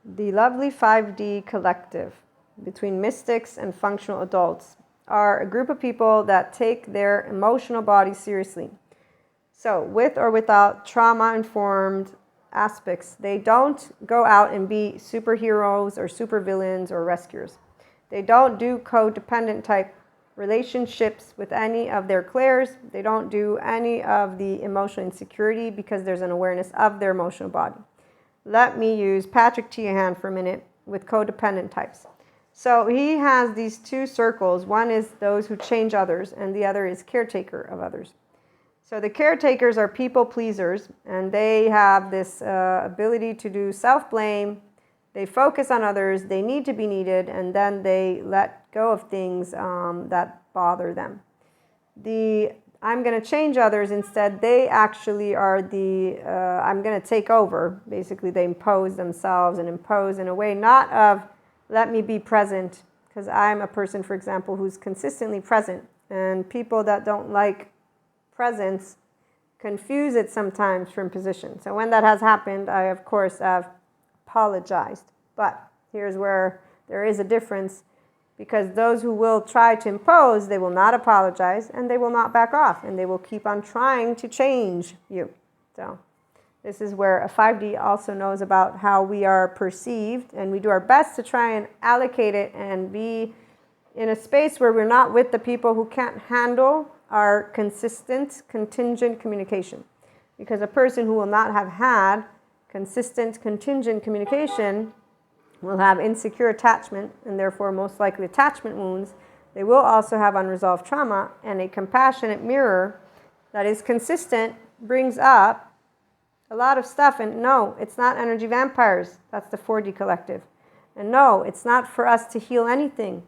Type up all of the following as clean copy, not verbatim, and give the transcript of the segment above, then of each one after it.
The lovely 5D collective between mystics and functional adults are a group of people that take their emotional body seriously. So with or without trauma-informed aspects, they don't go out and be superheroes or supervillains or rescuers. They don't do codependent type relationships with any of their clairs. They don't do any of the emotional insecurity because there's an awareness of their emotional body. Let me use Patrick Teahan for a minute with codependent types. So he has these two circles. One is those who change others, and the other is caretaker of others. So the caretakers are people pleasers, and they have this ability to do self-blame. They focus on others, they need to be needed, and then they let go of things that bother them. The I'm going to change others instead, they actually are the I'm going to take over. Basically, they impose themselves and impose in a way not of let me be present, because I'm a person, for example, who's consistently present, and people that don't like presence confuse it sometimes from position. So when that has happened, I of course have apologized. But here's where there is a difference, because those who will try to impose, they will not apologize and they will not back off, and they will keep on trying to change you. So this is where a 5D also knows about how we are perceived, and we do our best to try and allocate it and be in a space where we're not with the people who can't handle our consistent, contingent communication. Because a person who will not have had consistent, contingent communication will have insecure attachment, and therefore most likely attachment wounds. They will also have unresolved trauma, and a compassionate mirror that is consistent brings up a lot of stuff. And no, it's not energy vampires. That's the 4D collective. And no, it's not for us to heal anything.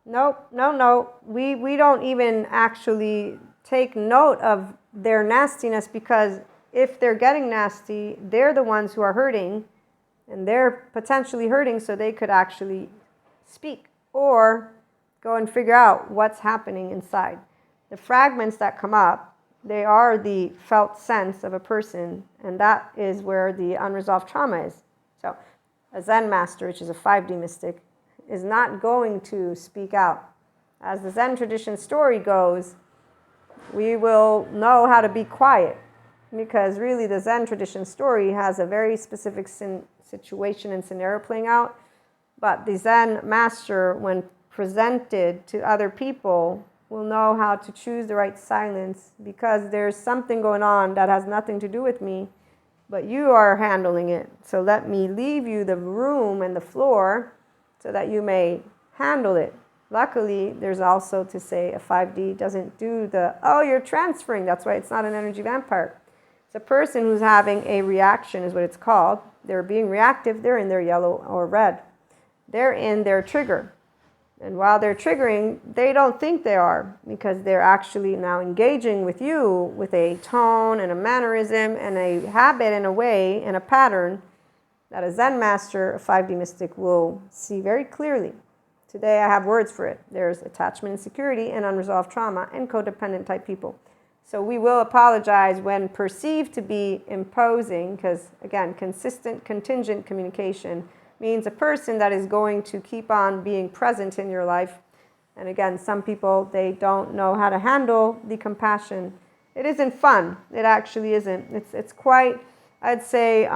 Nope, no. We don't even actually take note of their nastiness, because if they're getting nasty, they're the ones who are hurting, and they're potentially hurting, so they could actually speak or go and figure out what's happening inside. The fragments that come up, they are the felt sense of a person, and that is where the unresolved trauma is. So a Zen master, which is a 5D mystic, is not going to speak out. As the Zen tradition story goes, we will know how to be quiet, because really the Zen tradition story has a very specific situation and scenario playing out. But the Zen master, when presented to other people, will know how to choose the right silence, because there's something going on that has nothing to do with me, but you are handling it. So let me leave you the room and the floor so that you may handle it. Luckily, there's also to say a 5D doesn't do the, oh, you're transferring. That's why it's not an energy vampire. It's a person who's having a reaction, is what it's called. They're being reactive. They're in their yellow or red. They're in their trigger. And while they're triggering, they don't think they are, because they're actually now engaging with you with a tone and a mannerism and a habit and a way and a pattern that a Zen master, a 5D mystic, will see very clearly. Today I have words for it. There's attachment insecurity and unresolved trauma and codependent type people. So we will apologize when perceived to be imposing, because again, consistent, contingent communication means a person that is going to keep on being present in your life. And again, some people, they don't know how to handle the compassion. It isn't fun. It actually isn't. It's quite, I'd say,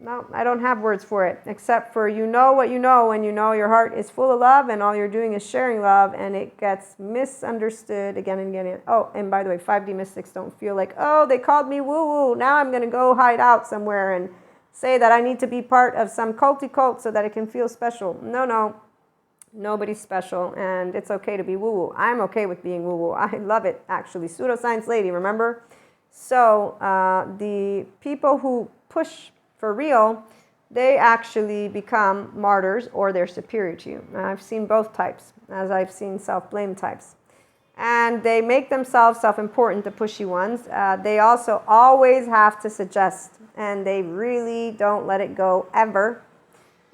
no, I don't have words for it, except for you know what you know when you know your heart is full of love and all you're doing is sharing love, and it gets misunderstood again and again. Oh, and by the way, 5D mystics don't feel like, oh, they called me woo-woo, now I'm going to go hide out somewhere and say that I need to be part of some culty cult so that it can feel special. No, nobody's special, and it's okay to be woo-woo. I'm okay with being woo-woo. I love it, actually. Pseudoscience lady, remember? So the people who push for real, they actually become martyrs, or they're superior to you. And I've seen both types, as I've seen self-blame types. And they make themselves self-important, the pushy ones. They also always have to suggest, and they really don't let it go ever.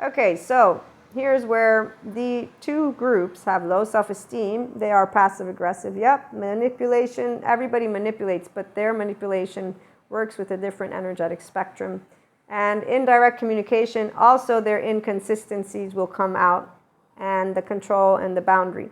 Okay, so here's where the two groups have low self-esteem. They are passive-aggressive. Yep, manipulation. Everybody manipulates, but their manipulation works with a different energetic spectrum. And in direct communication, also their inconsistencies will come out, and the control and the boundary.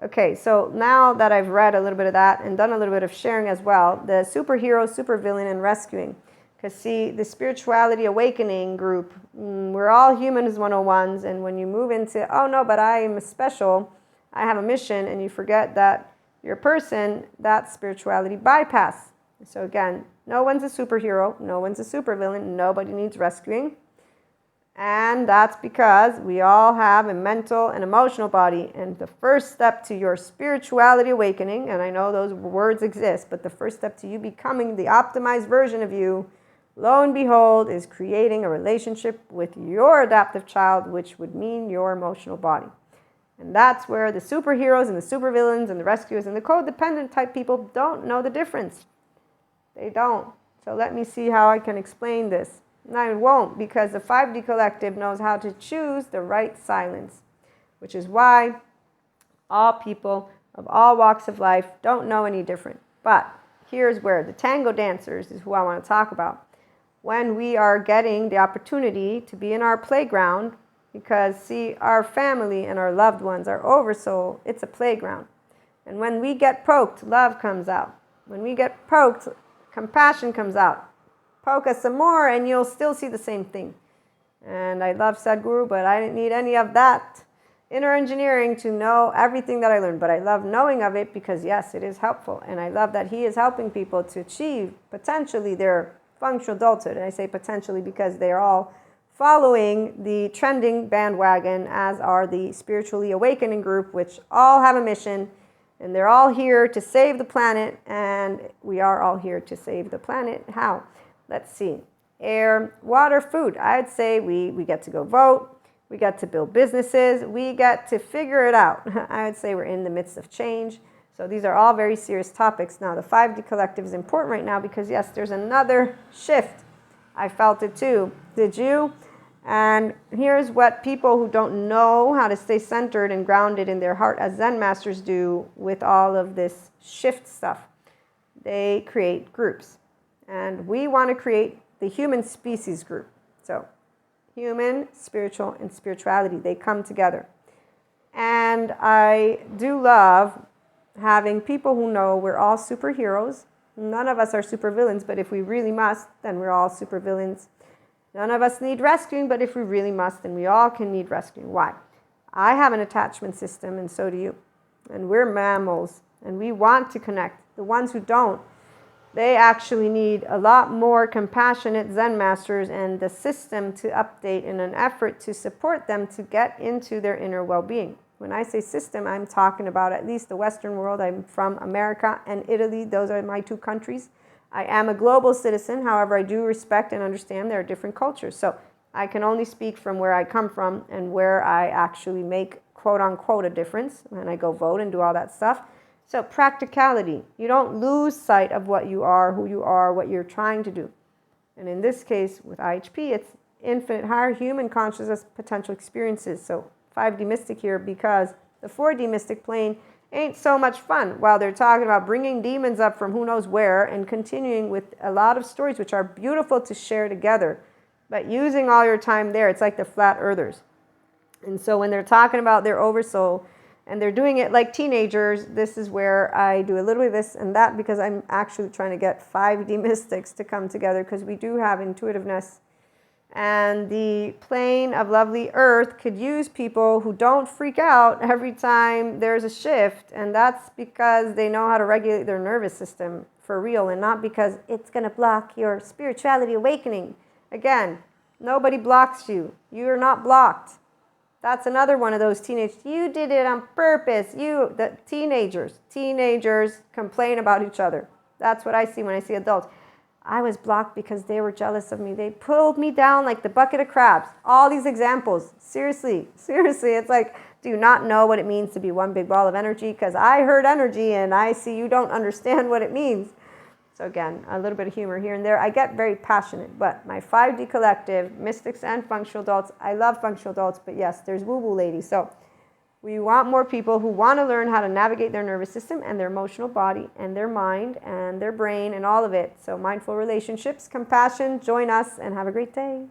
Okay, so now that I've read a little bit of that and done a little bit of sharing as well, the superhero, supervillain, and rescuing. Because see, the spirituality awakening group, we're all humans 101s, and when you move into, oh no, but I am special, I have a mission, and you forget that you're a person, that's spirituality bypass. So again, no one's a superhero, no one's a supervillain, nobody needs rescuing. And that's because we all have a mental and emotional body. And the first step to your spirituality awakening, and I know those words exist, but the first step to you becoming the optimized version of you, lo and behold, is creating a relationship with your adaptive child, which would mean your emotional body. And that's where the superheroes and the supervillains and the rescuers and the codependent type people don't know the difference. They don't. So let me see how I can explain this. And I won't, because the 5D collective knows how to choose the right silence, which is why all people of all walks of life don't know any different. But here's where the tango dancers is who I want to talk about. When we are getting the opportunity to be in our playground, because see, our family and our loved ones, our oversoul, it's a playground. And when we get poked, love comes out. When we get poked, compassion comes out. Poke us some more and you'll still see the same thing. And I love Sadhguru, but I didn't need any of that inner engineering to know everything that I learned. But I love knowing of it because, yes, it is helpful. And I love that he is helping people to achieve potentially their functional adulthood. And I say potentially because they are all following the trending bandwagon, as are the spiritually awakening group, which all have a mission. And they're all here to save the planet. And we are all here to save the planet. How? Let's see. Air, water, food. I'd say we get to go vote. We get to build businesses. We get to figure it out. I would say we're in the midst of change. So these are all very serious topics. Now, the 5D collective is important right now because, yes, there's another shift. I felt it too. Did you? And here's what people who don't know how to stay centered and grounded in their heart as Zen masters do with all of this shift stuff. They create groups. And we want to create the human species group. So human, spiritual, and spirituality, they come together. And I do love having people who know we're all superheroes. None of us are supervillains, but if we really must, then we're all supervillains. None of us need rescuing, but if we really must, then we all can need rescuing. Why? I have an attachment system, and so do you. And we're mammals, and we want to connect. The ones who don't, they actually need a lot more compassionate Zen masters and the system to update in an effort to support them to get into their inner well-being. When I say system, I'm talking about at least the Western world. I'm from America and Italy. Those are my two countries. I am a global citizen. However, I do respect and understand there are different cultures. So I can only speak from where I come from and where I actually make, quote unquote, a difference when I go vote and do all that stuff. So practicality, you don't lose sight of what you are, who you are, what you're trying to do. And in this case, with IHP, it's infinite higher human consciousness potential experiences. So 5D mystic here because the 4D mystic plane ain't so much fun while they're talking about bringing demons up from who knows where and continuing with a lot of stories which are beautiful to share together. But using all your time there, it's like the flat earthers. And so when they're talking about their oversoul, and they're doing it like teenagers, this is where I do a little bit of this and that because I'm actually trying to get 5D mystics to come together because we do have intuitiveness. And the plane of lovely earth could use people who don't freak out every time there's a shift. And that's because they know how to regulate their nervous system for real and not because it's going to block your spirituality awakening. Again, nobody blocks you. You're not blocked. That's another one of those teenagers. You did it on purpose. The teenagers complain about each other. That's what I see when I see adults. I was blocked because they were jealous of me. They pulled me down like the bucket of crabs. All these examples. Seriously. It's like, do you not know what it means to be one big ball of energy? Because I heard energy and I see you don't understand what it means. So again, a little bit of humor here and there. I get very passionate, but my 5D collective, mystics and functional adults, I love functional adults, but yes, there's woo-woo ladies. So We want more people who want to learn how to navigate their nervous system and their emotional body and their mind and their brain and all of it. So mindful relationships, compassion, join us and have a great day.